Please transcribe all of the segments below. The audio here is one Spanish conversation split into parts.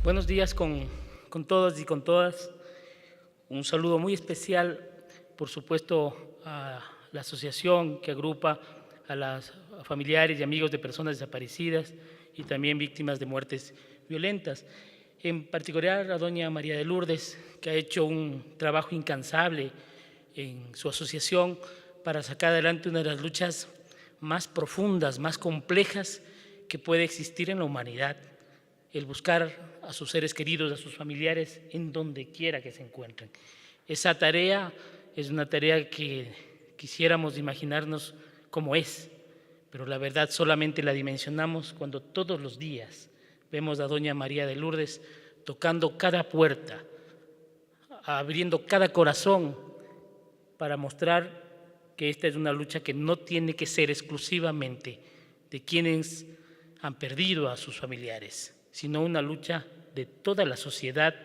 Buenos días con todos y con todas. Un saludo muy especial, por supuesto, a la asociación que agrupa a los familiares y amigos de personas desaparecidas y también víctimas de muertes violentas. En particular a doña María de Lourdes, que ha hecho un trabajo incansable en su asociación para sacar adelante una de las luchas más profundas, más complejas que puede existir en la humanidad, el buscar a sus seres queridos, a sus familiares, en donde quiera que se encuentren. Esa tarea es una tarea que quisiéramos imaginarnos cómo es, pero la verdad solamente la dimensionamos cuando todos los días vemos a doña María de Lourdes tocando cada puerta, abriendo cada corazón para mostrar que esta es una lucha que no tiene que ser exclusivamente de quienes han perdido a sus familiares, sino una lucha de toda la sociedad,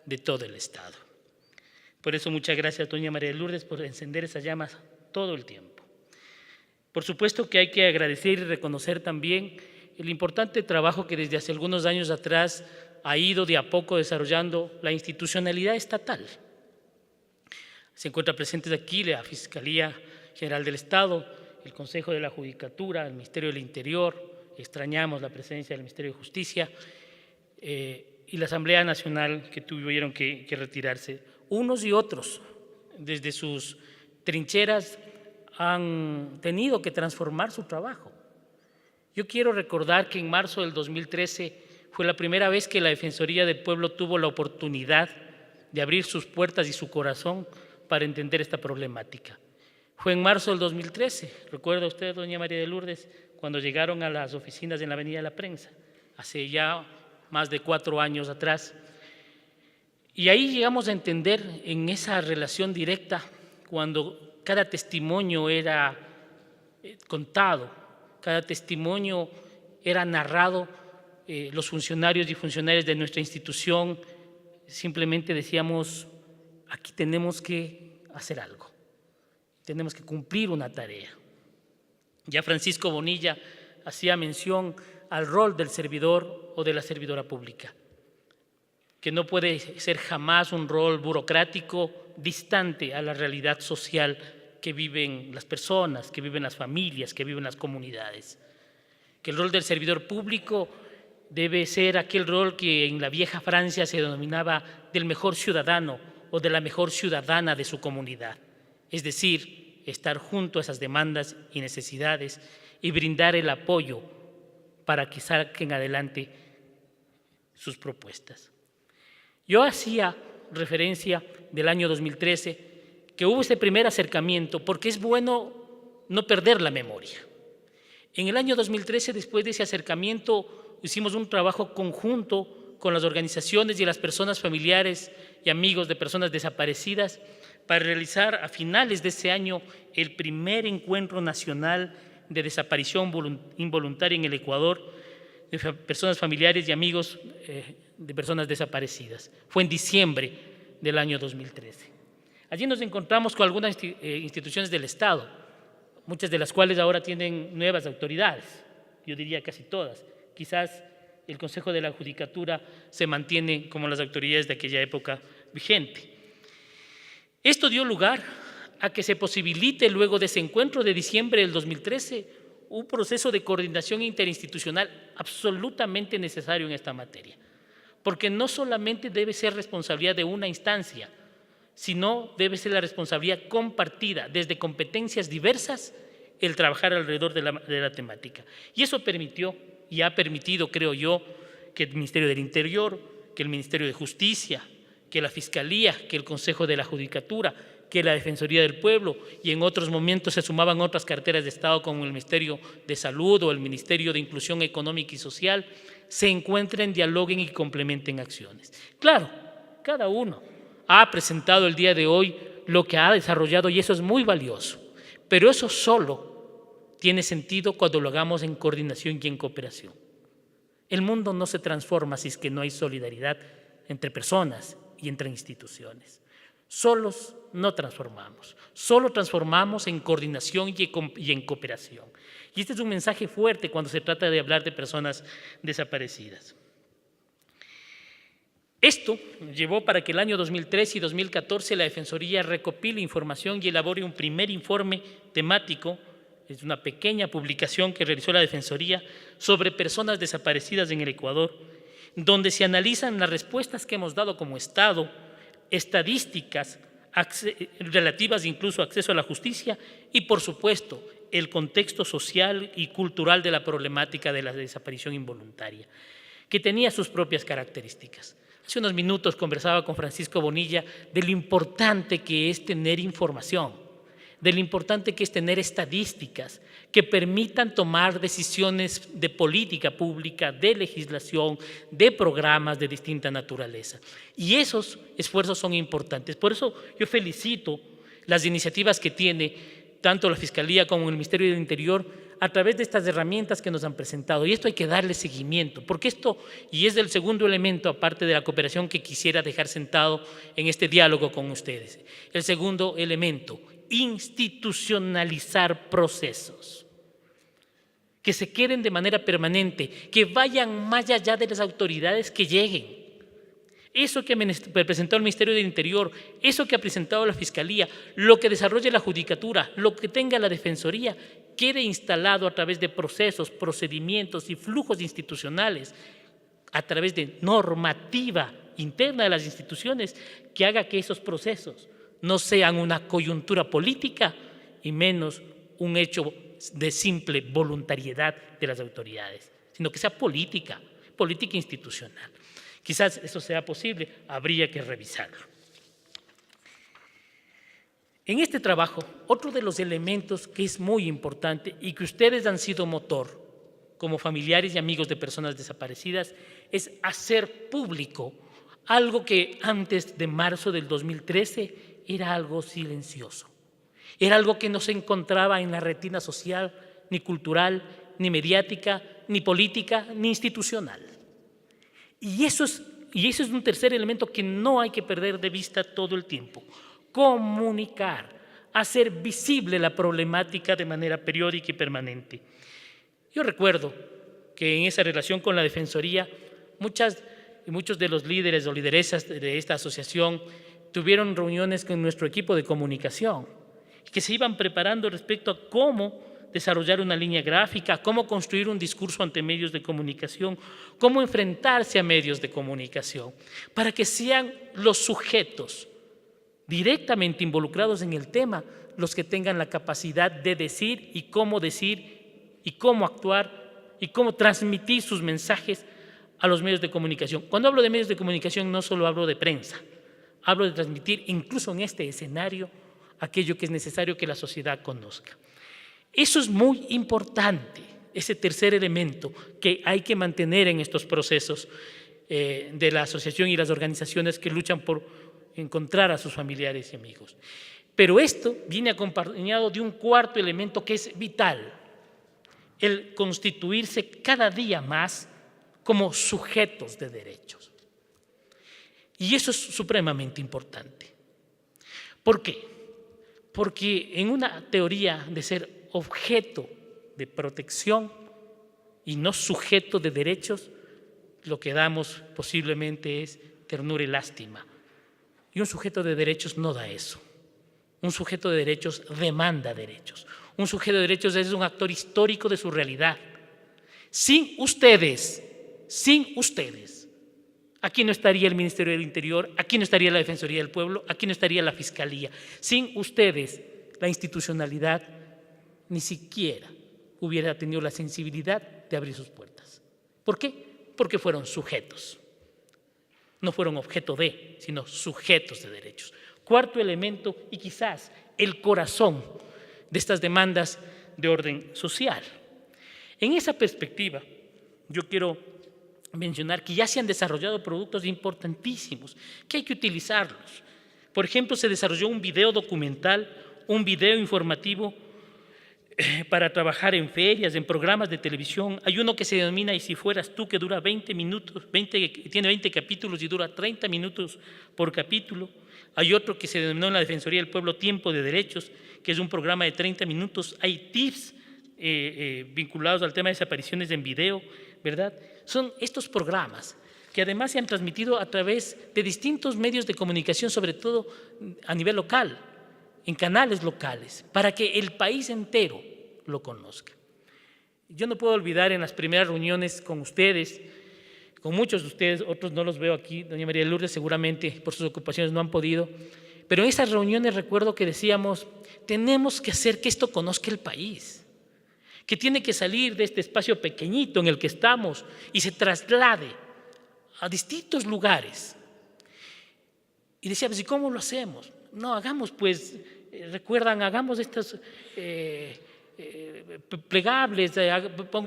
de todo el Estado. Por eso muchas gracias, doña María de Lourdes, por encender esas llamas todo el tiempo. Por supuesto que hay que agradecer y reconocer también el importante trabajo que desde hace algunos años atrás ha ido de a poco desarrollando la institucionalidad estatal. Se encuentra presentes aquí la Fiscalía General del Estado, el Consejo de la Judicatura, el Ministerio del Interior, extrañamos la presencia del Ministerio de Justicia, y la Asamblea Nacional, que tuvieron que retirarse. Unos y otros, desde sus trincheras, han tenido que transformar su trabajo. Yo quiero recordar que en marzo del 2013 fue la primera vez que la Defensoría del Pueblo tuvo la oportunidad de abrir sus puertas y su corazón para entender esta problemática. Fue en marzo del 2013, recuerda usted, doña María de Lourdes, cuando llegaron a las oficinas en la Avenida de la Prensa, hace ya más de 4 años atrás. Y ahí llegamos a entender en esa relación directa, cuando cada testimonio era contado, cada testimonio era narrado, los funcionarios y funcionarias de nuestra institución simplemente decíamos, aquí tenemos que hacer algo, tenemos que cumplir una tarea. Ya Francisco Bonilla hacía mención al rol del servidor o de la servidora pública, que no puede ser jamás un rol burocrático distante a la realidad social que viven las personas, que viven las familias, que viven las comunidades. Que el rol del servidor público debe ser aquel rol que en la vieja Francia se denominaba del mejor ciudadano o de la mejor ciudadana de su comunidad, es decir, estar junto a esas demandas y necesidades y brindar el apoyo para que saquen adelante sus propuestas. Yo hacía referencia del año 2013, que hubo ese primer acercamiento, porque es bueno no perder la memoria. En el año 2013, después de ese acercamiento, hicimos un trabajo conjunto con las organizaciones y las personas familiares y amigos de personas desaparecidas para realizar a finales de ese año el primer encuentro nacional de desaparición involuntaria en el Ecuador, de personas familiares y amigos de personas desaparecidas. Fue en diciembre del año 2013. Allí nos encontramos con algunas instituciones del Estado, muchas de las cuales ahora tienen nuevas autoridades, yo diría casi todas. Quizás el Consejo de la Judicatura se mantiene como las autoridades de aquella época vigente. Esto dio lugar a que se posibilite luego de ese encuentro de diciembre del 2013 un proceso de coordinación interinstitucional absolutamente necesario en esta materia, porque no solamente debe ser responsabilidad de una instancia, sino debe ser la responsabilidad compartida desde competencias diversas el trabajar alrededor de la temática. Y eso permitió y ha permitido, creo yo, que el Ministerio del Interior, que el Ministerio de Justicia, que la Fiscalía, que el Consejo de la Judicatura, que la Defensoría del Pueblo, y en otros momentos se sumaban otras carteras de Estado como el Ministerio de Salud o el Ministerio de Inclusión Económica y Social, se encuentren, dialoguen y complementen acciones. Claro, cada uno ha presentado el día de hoy lo que ha desarrollado y eso es muy valioso, pero eso solo tiene sentido cuando lo hagamos en coordinación y en cooperación. El mundo no se transforma si es que no hay solidaridad entre personas y entre instituciones. Solos no transformamos, solo transformamos en coordinación y en cooperación. Y este es un mensaje fuerte cuando se trata de hablar de personas desaparecidas. Esto llevó para que el año 2013 y 2014 la Defensoría recopile información y elabore un primer informe temático. Es una pequeña publicación que realizó la Defensoría sobre personas desaparecidas en el Ecuador, donde se analizan las respuestas que hemos dado como Estado, estadísticas relativas incluso a acceso a la justicia y, por supuesto, el contexto social y cultural de la problemática de la desaparición involuntaria, que tenía sus propias características. Hace unos minutos conversaba con Francisco Bonilla de lo importante que es tener información, de lo importante que es tener estadísticas que permitan tomar decisiones de política pública, de legislación, de programas de distinta naturaleza. Y esos esfuerzos son importantes. Por eso yo felicito las iniciativas que tiene tanto la Fiscalía como el Ministerio del Interior a través de estas herramientas que nos han presentado. Y esto hay que darle seguimiento, porque esto, y es el segundo elemento, aparte de la cooperación que quisiera dejar sentado en este diálogo con ustedes. El segundo elemento, institucionalizar procesos que se queden de manera permanente, que vayan más allá de las autoridades, que lleguen. Eso que presentó el Ministerio del Interior, eso que ha presentado la Fiscalía, lo que desarrolle la Judicatura, lo que tenga la Defensoría, quede instalado a través de procesos, procedimientos y flujos institucionales, a través de normativa interna de las instituciones, que haga que esos procesos no sean una coyuntura política y menos un hecho de simple voluntariedad de las autoridades, sino que sea política, política institucional. Quizás eso sea posible, habría que revisarlo. En este trabajo, otro de los elementos que es muy importante y que ustedes han sido motor como familiares y amigos de personas desaparecidas es hacer público algo que antes de marzo del 2013 era algo silencioso. Era algo que no se encontraba en la retina social, ni cultural, ni mediática, ni política, ni institucional. Y eso es un tercer elemento que no hay que perder de vista todo el tiempo. Comunicar, hacer visible la problemática de manera periódica y permanente. Yo recuerdo que en esa relación con la Defensoría, muchos de los líderes o lideresas de esta asociación tuvieron reuniones con nuestro equipo de comunicación, que se iban preparando respecto a cómo desarrollar una línea gráfica, cómo construir un discurso ante medios de comunicación, cómo enfrentarse a medios de comunicación, para que sean los sujetos directamente involucrados en el tema los que tengan la capacidad de decir y cómo actuar y cómo transmitir sus mensajes a los medios de comunicación. Cuando hablo de medios de comunicación no solo hablo de prensa, hablo de transmitir incluso en este escenario aquello que es necesario que la sociedad conozca. Eso es muy importante, ese tercer elemento que hay que mantener en estos procesos de la asociación y las organizaciones que luchan por encontrar a sus familiares y amigos. Pero esto viene acompañado de un cuarto elemento que es vital, el constituirse cada día más como sujetos de derechos. Y eso es supremamente importante. ¿Por qué? Porque en una teoría de ser objeto de protección y no sujeto de derechos, lo que damos posiblemente es ternura y lástima. Y un sujeto de derechos no da eso. Un sujeto de derechos demanda derechos. Un sujeto de derechos es un actor histórico de su realidad. Sin ustedes, aquí no estaría el Ministerio del Interior, aquí no estaría la Defensoría del Pueblo, aquí no estaría la Fiscalía. Sin ustedes, la institucionalidad ni siquiera hubiera tenido la sensibilidad de abrir sus puertas. ¿Por qué? Porque fueron sujetos. No fueron objeto de, sino sujetos de derechos. Cuarto elemento, y quizás el corazón de estas demandas de orden social. En esa perspectiva, yo quiero mencionar que ya se han desarrollado productos importantísimos, que hay que utilizarlos. Por ejemplo, se desarrolló un video documental, un video informativo para trabajar en ferias, en programas de televisión. Hay uno que se denomina Y si fueras tú, que dura 20 minutos, tiene 20 capítulos y dura 30 minutos por capítulo. Hay otro que se denominó en la Defensoría del Pueblo Tiempo de Derechos, que es un programa de 30 minutos. Hay tips vinculados al tema de desapariciones en video, ¿verdad? Son estos programas que además se han transmitido a través de distintos medios de comunicación, sobre todo a nivel local, en canales locales, para que el país entero lo conozca. Yo no puedo olvidar en las primeras reuniones con ustedes, con muchos de ustedes, otros no los veo aquí, doña María Lourdes seguramente por sus ocupaciones no han podido, pero en esas reuniones recuerdo que decíamos, tenemos que hacer que esto conozca el país, que tiene que salir de este espacio pequeñito en el que estamos y se traslade a distintos lugares. Y decíamos, ¿y cómo lo hacemos? No, hagamos pues, recuerdan, hagamos estos plegables,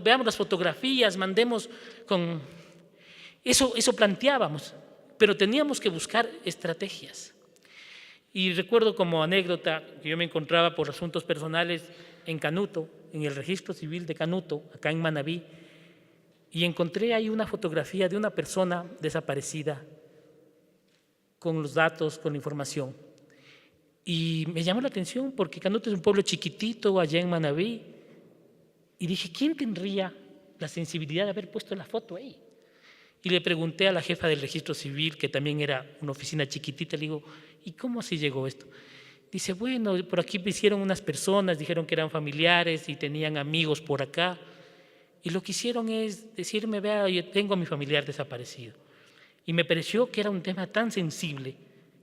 veamos las fotografías, mandemos con... Eso planteábamos, pero teníamos que buscar estrategias. Y recuerdo como anécdota que yo me encontraba por asuntos personales en Canuto, en el registro civil de Canuto, acá en Manabí, y encontré ahí una fotografía de una persona desaparecida con los datos, con la información. Y me llamó la atención porque Canuto es un pueblo chiquitito allá en Manabí, y dije, ¿quién tendría la sensibilidad de haber puesto la foto ahí? Y le pregunté a la jefa del registro civil, que también era una oficina chiquitita, le digo, ¿y cómo así llegó esto? Dice, bueno, por aquí me hicieron unas personas, dijeron que eran familiares y tenían amigos por acá, y lo que hicieron es decirme, vea, yo tengo a mi familiar desaparecido. Y me pareció que era un tema tan sensible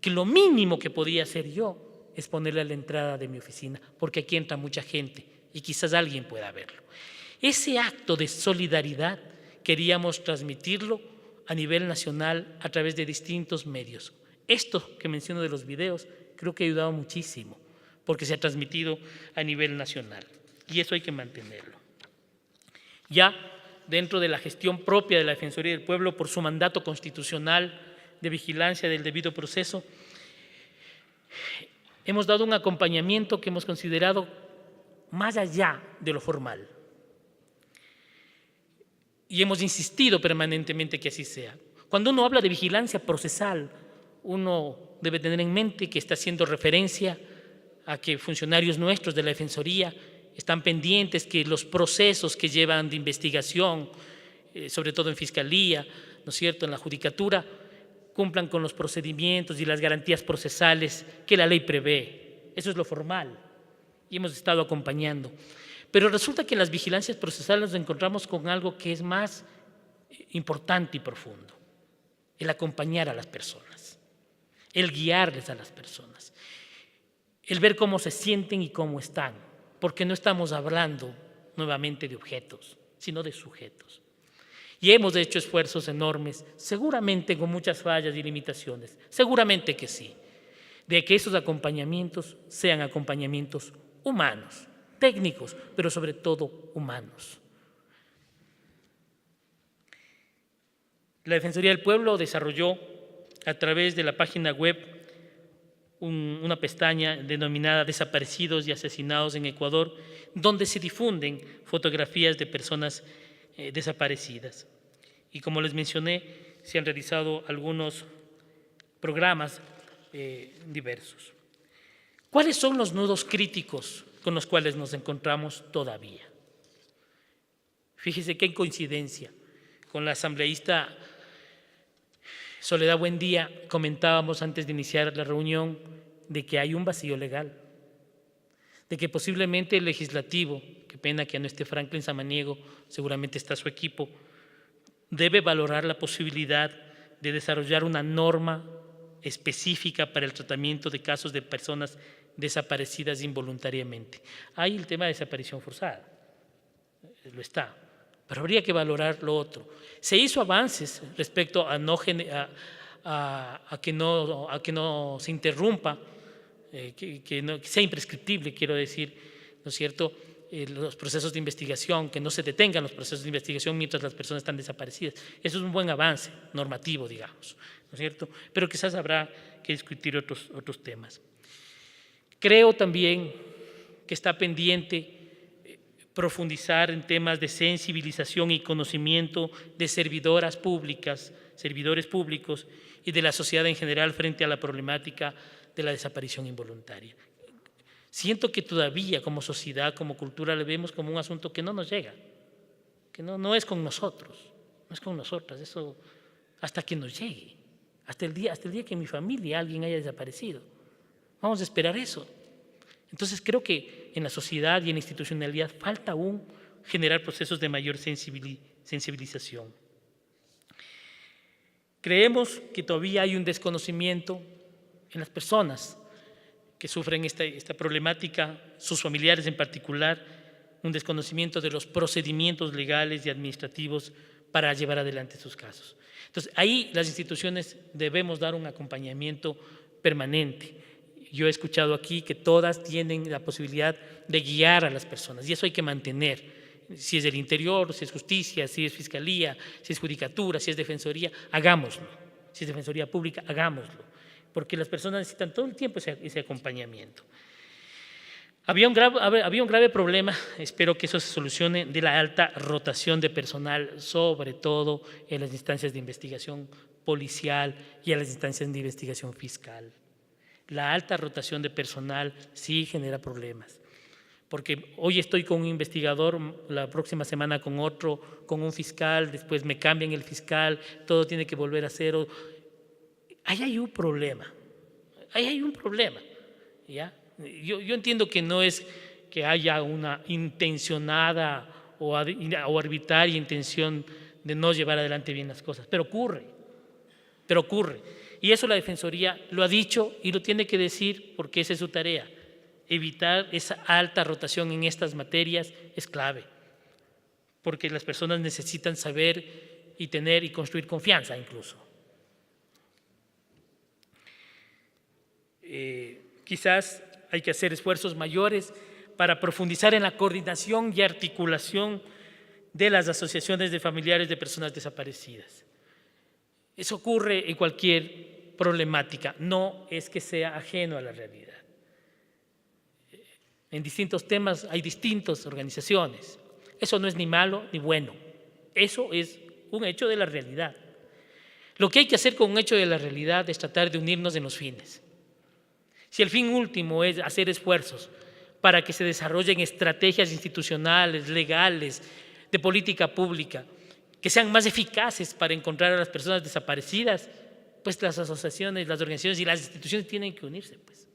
que lo mínimo que podía hacer yo es ponerle a la entrada de mi oficina, porque aquí entra mucha gente y quizás alguien pueda verlo. Ese acto de solidaridad queríamos transmitirlo a nivel nacional a través de distintos medios. Esto que menciono de los videos creo que ha ayudado muchísimo porque se ha transmitido a nivel nacional y eso hay que mantenerlo. Ya dentro de la gestión propia de la Defensoría del Pueblo por su mandato constitucional de vigilancia del debido proceso, hemos dado un acompañamiento que hemos considerado más allá de lo formal. Y hemos insistido permanentemente que así sea. Cuando uno habla de vigilancia procesal, uno debe tener en mente que está haciendo referencia a que funcionarios nuestros de la Defensoría están pendientes que los procesos que llevan de investigación, sobre todo en Fiscalía, ¿no es cierto?, en la Judicatura, cumplan con los procedimientos y las garantías procesales que la ley prevé. Eso es lo formal y hemos estado acompañando. Pero resulta que en las vigilancias procesales nos encontramos con algo que es más importante y profundo, el acompañar a las personas, el guiarles a las personas, el ver cómo se sienten y cómo están, porque no estamos hablando nuevamente de objetos, sino de sujetos. Y hemos hecho esfuerzos enormes, seguramente con muchas fallas y limitaciones, seguramente que sí, de que esos acompañamientos sean acompañamientos humanos, técnicos, pero sobre todo humanos. La Defensoría del Pueblo desarrolló a través de la página web una pestaña denominada Desaparecidos y Asesinados en Ecuador, donde se difunden fotografías de personas desaparecidas. Y como les mencioné, se han realizado algunos programas diversos. ¿Cuáles son los nudos críticos con los cuales nos encontramos todavía? Fíjese qué coincidencia. Con la asambleísta Soledad Buendía comentábamos antes de iniciar la reunión de que hay un vacío legal, de que posiblemente el legislativo, qué pena que no esté Franklin Samaniego, seguramente está su equipo, debe valorar la posibilidad de desarrollar una norma específica para el tratamiento de casos de personas desaparecidas involuntariamente. Hay el tema de desaparición forzada, lo está, pero habría que valorar lo otro. Se hizo avances respecto a que no se interrumpa, que sea imprescriptible, quiero decir, ¿no es cierto?, los procesos de investigación, que no se detengan los procesos de investigación mientras las personas están desaparecidas. Eso es un buen avance normativo, digamos, ¿no es cierto? Pero quizás habrá que discutir otros temas. Creo también que está pendiente profundizar en temas de sensibilización y conocimiento de servidoras públicas, servidores públicos y de la sociedad en general frente a la problemática de la desaparición involuntaria. Siento que todavía como sociedad, como cultura, le vemos como un asunto que no nos llega, que no es con nosotros, no es con nosotras. Eso hasta que nos llegue, hasta el día que en mi familia alguien haya desaparecido. Vamos a esperar eso. Entonces creo que en la sociedad y en la institucionalidad falta aún generar procesos de mayor sensibilización. Creemos que todavía hay un desconocimiento en las personas que sufren esta problemática, sus familiares en particular, un desconocimiento de los procedimientos legales y administrativos para llevar adelante sus casos. Entonces, ahí las instituciones debemos dar un acompañamiento permanente. Yo he escuchado aquí que todas tienen la posibilidad de guiar a las personas y eso hay que mantener. Si es del interior, si es justicia, si es fiscalía, si es judicatura, si es defensoría, hagámoslo. Si es defensoría pública, hagámoslo. Porque las personas necesitan todo el tiempo ese acompañamiento. Había un grave problema, espero que eso se solucione, de la alta rotación de personal, sobre todo en las instancias de investigación policial y en las instancias de investigación fiscal. La alta rotación de personal sí genera problemas, porque hoy estoy con un investigador, la próxima semana con otro, con un fiscal, después me cambian el fiscal, todo tiene que volver a cero. Ahí hay un problema, ¿ya? Yo entiendo que no es que haya una intencionada o arbitraria intención de no llevar adelante bien las cosas, pero ocurre. Y eso la Defensoría lo ha dicho y lo tiene que decir porque esa es su tarea. Evitar esa alta rotación en estas materias es clave, porque las personas necesitan saber y tener y construir confianza incluso. Quizás hay que hacer esfuerzos mayores para profundizar en la coordinación y articulación de las asociaciones de familiares de personas desaparecidas. Eso ocurre en cualquier problemática, no es que sea ajeno a la realidad. En distintos temas hay distintas organizaciones. Eso no es ni malo ni bueno, eso es un hecho de la realidad. Lo que hay que hacer con un hecho de la realidad es tratar de unirnos en los fines. Si el fin último es hacer esfuerzos para que se desarrollen estrategias institucionales, legales, de política pública, que sean más eficaces para encontrar a las personas desaparecidas, pues las asociaciones, las organizaciones y las instituciones tienen que unirse, pues.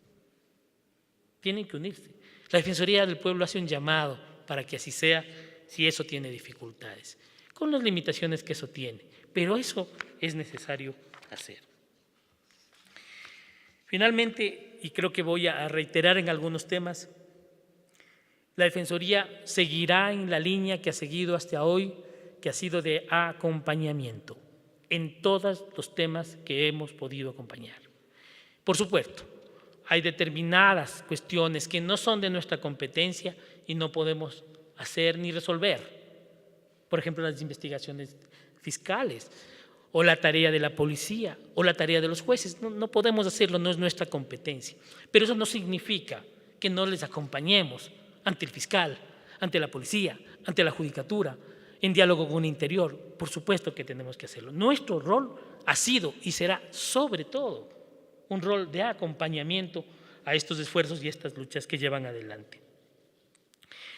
Tienen que unirse. La Defensoría del Pueblo hace un llamado para que así sea, si eso tiene dificultades, con las limitaciones que eso tiene, pero eso es necesario hacer. Finalmente, y creo que voy a reiterar en algunos temas, la Defensoría seguirá en la línea que ha seguido hasta hoy, que ha sido de acompañamiento en todos los temas que hemos podido acompañar. Por supuesto, hay determinadas cuestiones que no son de nuestra competencia y no podemos hacer ni resolver. Por ejemplo, las investigaciones fiscales o la tarea de la policía o la tarea de los jueces. No podemos hacerlo, no es nuestra competencia. Pero eso no significa que no les acompañemos ante el fiscal, ante la policía, ante la judicatura, en diálogo con el interior. Por supuesto que tenemos que hacerlo. Nuestro rol ha sido y será sobre todo un rol de acompañamiento a estos esfuerzos y estas luchas que llevan adelante.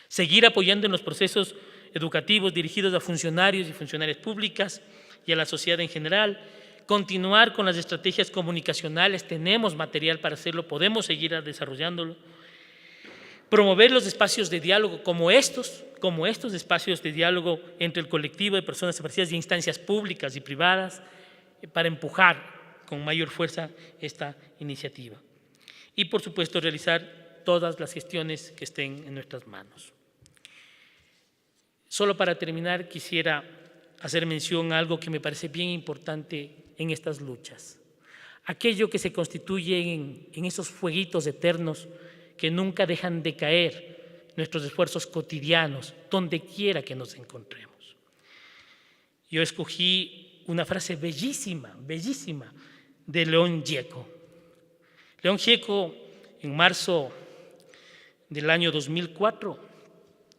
Seguir apoyando en los procesos educativos dirigidos a funcionarios y funcionarias públicas y a la sociedad en general, continuar con las estrategias comunicacionales, tenemos material para hacerlo, podemos seguir desarrollándolo, promover los espacios de diálogo como estos espacios de diálogo entre el colectivo de personas desaparecidas y instancias públicas y privadas para empujar con mayor fuerza esta iniciativa. Y, por supuesto, realizar todas las gestiones que estén en nuestras manos. Solo para terminar, quisiera hacer mención a algo que me parece bien importante en estas luchas. Aquello que se constituye en esos fueguitos eternos que nunca dejan de caer nuestros esfuerzos cotidianos, donde quiera que nos encontremos. Yo escogí una frase bellísima, bellísima, de León Gieco. León Gieco, en marzo del año 2004,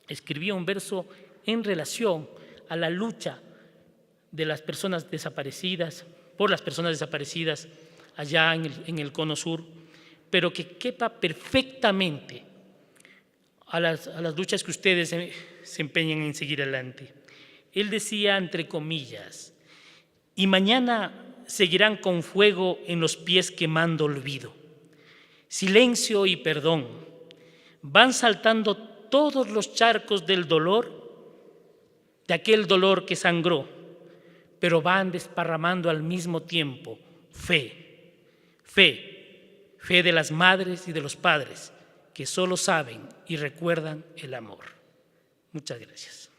escribía un verso en relación a la lucha de las personas desaparecidas, por las personas desaparecidas allá en el Cono Sur, pero que quepa perfectamente a las luchas que ustedes se empeñan en seguir adelante. Él decía, entre comillas, y mañana seguirán con fuego en los pies quemando olvido. Silencio y perdón. Van saltando todos los charcos del dolor, de aquel dolor que sangró, pero van desparramando al mismo tiempo fe, fe, fe de las madres y de los padres que solo saben y recuerdan el amor. Muchas gracias.